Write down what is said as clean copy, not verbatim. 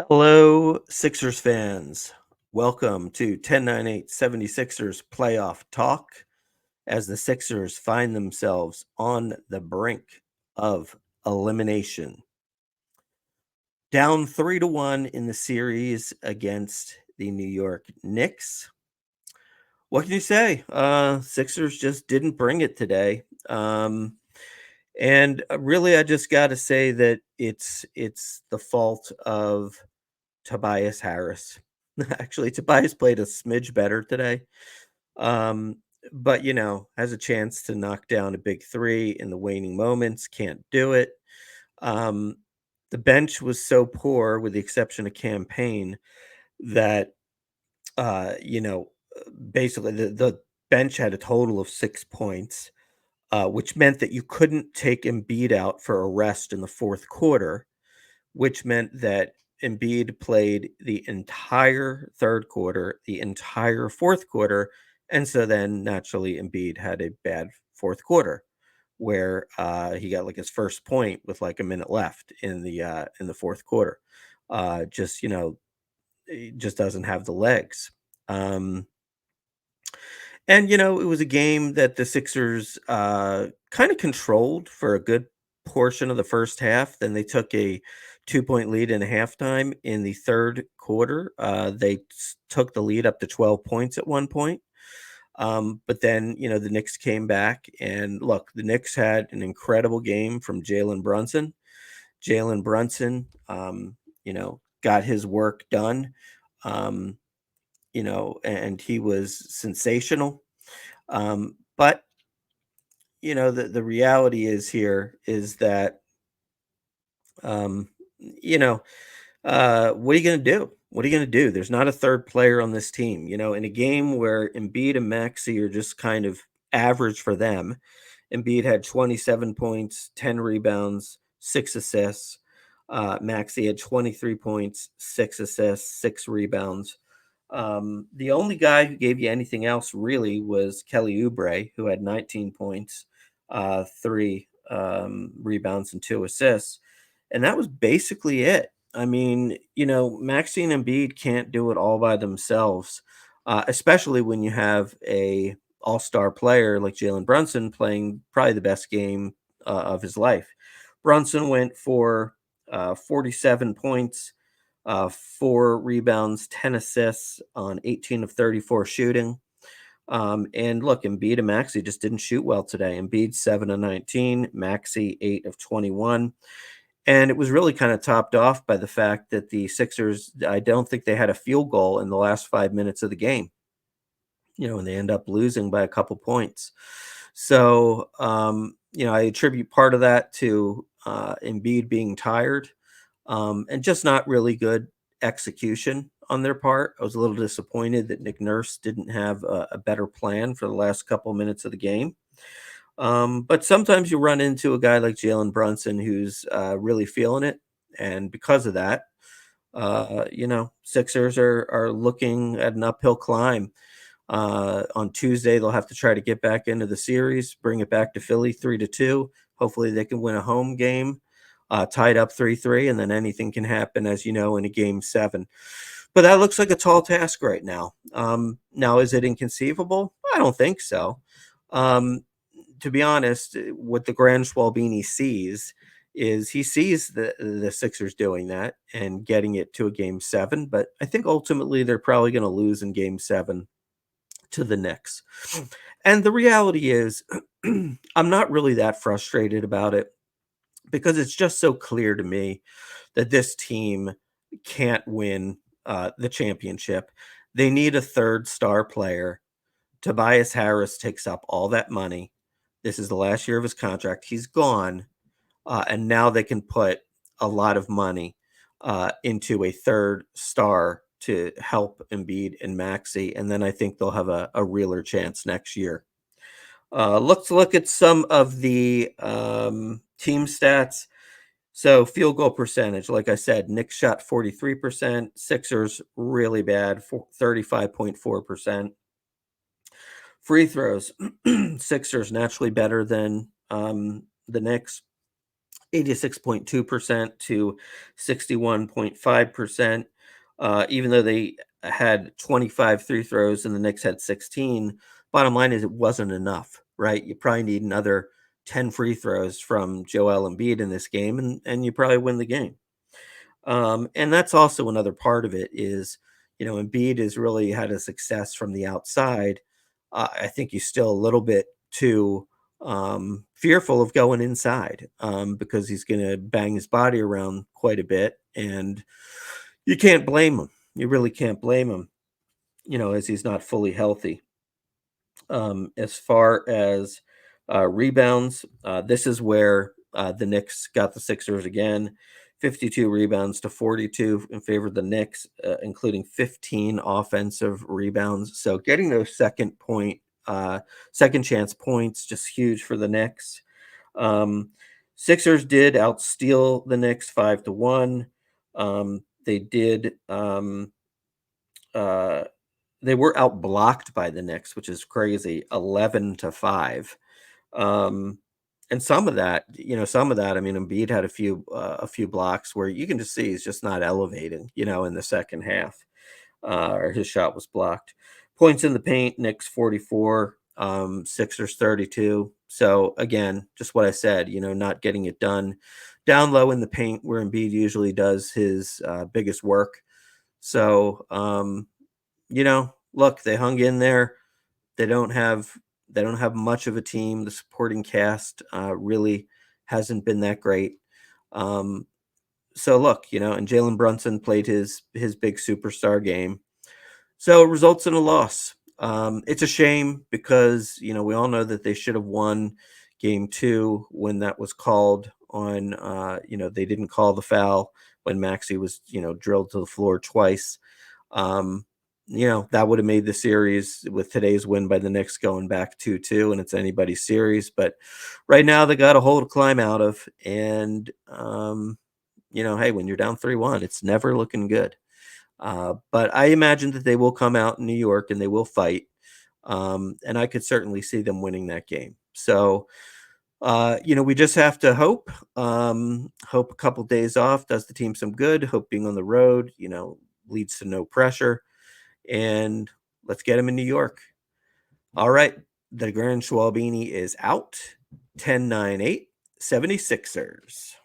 Hello, Sixers fans. Welcome to 1098 76ers playoff talk as the Sixers find themselves on the brink of elimination. Down 3-1 in the series against the New York Knicks. What can you say? Sixers just didn't bring it today. And really, I just got to say that it's the fault of Tobias Harris. Actually, Tobias played a smidge better today. Um, but has a chance to knock down a big three in the waning moments, can't do it. Um, the bench was so poor, with the exception of campaign, that uh, you know, basically the bench had a total of 6 points, which meant that you couldn't take Embiid out for a rest in the fourth quarter, which meant that Embiid played the entire third quarter, the entire fourth quarter, and so then naturally Embiid had a bad fourth quarter where he got like his first point with like a minute left in the fourth quarter. Just he just doesn't have the legs. Um, and it was a game that the Sixers kind of controlled for a good portion of the first half. Then they took a 2-point lead in a halftime. In the third quarter, they took the lead up to 12 points at one point. But then, the Knicks came back, and look, the Knicks had an incredible game from Jalen Brunson. Jalen Brunson, got his work done, um, and he was sensational. But the reality is here is that um, you know, what are you gonna do? What are you gonna do? There's not a third player on this team. In a game where Embiid and Maxey are just kind of average for them. Embiid had 27 points, 10 rebounds, 6 assists. Maxey had 23 points, 6 assists, 6 rebounds. The only guy who gave you anything else really was Kelly Oubre, who had 19 points, 3 rebounds, and 2 assists. And that was basically it. I mean, Maxey and Embiid can't do it all by themselves, especially when you have a all-star player like Jalen Brunson playing probably the best game of his life. Brunson went for 47 points, 4 rebounds, 10 assists on 18 of 34 shooting. And look, Embiid and Maxey just didn't shoot well today. Embiid 7 of 19, Maxey 8 of 21. And it was really kind of topped off by the fact that the Sixers, I don't think they had a field goal in the last 5 minutes of the game, and they end up losing by a couple points. So, I attribute part of that to Embiid being tired, and just not really good execution on their part. I was a little disappointed that Nick Nurse didn't have a better plan for the last couple minutes of the game. But sometimes you run into a guy like Jalen Brunson who's really feeling it, and because of that, Sixers are looking at an uphill climb. On Tuesday, they'll have to try to get back into the series, bring it back to Philly 3-2. Hopefully, they can win a home game, tied up 3-3, and then anything can happen, as you know, in a game seven. But that looks like a tall task right now. Now, is it inconceivable? I don't think so. Um, to be honest, what the Grand Schwalbini sees is he sees the Sixers doing that and getting it to a game seven. But I think ultimately they're probably going to lose in game seven to the Knicks. And the reality is, I'm not really that frustrated about it because it's just so clear to me that this team can't win the championship. They need a third star player. Tobias Harris takes up all that money. This is the last year of his contract. He's gone. And now they can put a lot of money into a third star to help Embiid and Maxey. And then I think they'll have a realer chance next year. Let's look at some of the team stats. So field goal percentage, like I said, Knicks shot 43%, Sixers really bad, 35.4%. Free throws, Sixers naturally better than the Knicks, 86.2% to 61.5%. Even though they had 25 free throws and the Knicks had 16, bottom line is it wasn't enough, right? You probably need another 10 free throws from Joel Embiid in this game, and you probably win the game. And that's also another part of it is, Embiid has really had a success from the outside. I think he's still a little bit too fearful of going inside because he's going to bang his body around quite a bit. And you can't blame him. You really can't blame him, as he's not fully healthy. As far as rebounds, this is where the Knicks got the Sixers again. 52 rebounds to 42 in favor of the Knicks, including 15 offensive rebounds. So getting those second chance points, just huge for the Knicks. Sixers did outsteal the Knicks 5-1. They did. Uh, they were outblocked by the Knicks, which is crazy, 11-5. Um, and some of that, I mean, Embiid had a few blocks where you can just see he's just not elevating, in the second half, or his shot was blocked. Points in the paint, Knicks 44, Sixers 32. So again, just what I said, not getting it done down low in the paint where Embiid usually does his biggest work. So, look, they hung in there. They don't have they don't have much of a team. The supporting cast really hasn't been that great. Um, so look, and Jalen Brunson played his big superstar game. So it results in a loss. It's a shame because we all know that they should have won game two when that was called on. They didn't call the foul when Maxey was drilled to the floor twice. Um, that would have made the series with today's win by the Knicks going back 2-2, and it's anybody's series. But right now they got a hole to climb out of, and hey, when you're down 3-1, it's never looking good. But I imagine that they will come out in New York and they will fight. And I could certainly see them winning that game. So, we just have to hope a couple days off does the team some good. Hope being on the road, leads to no pressure. And let's get him in New York. All right. The Grand Schwalbini is out. 10-9-8, 76ers.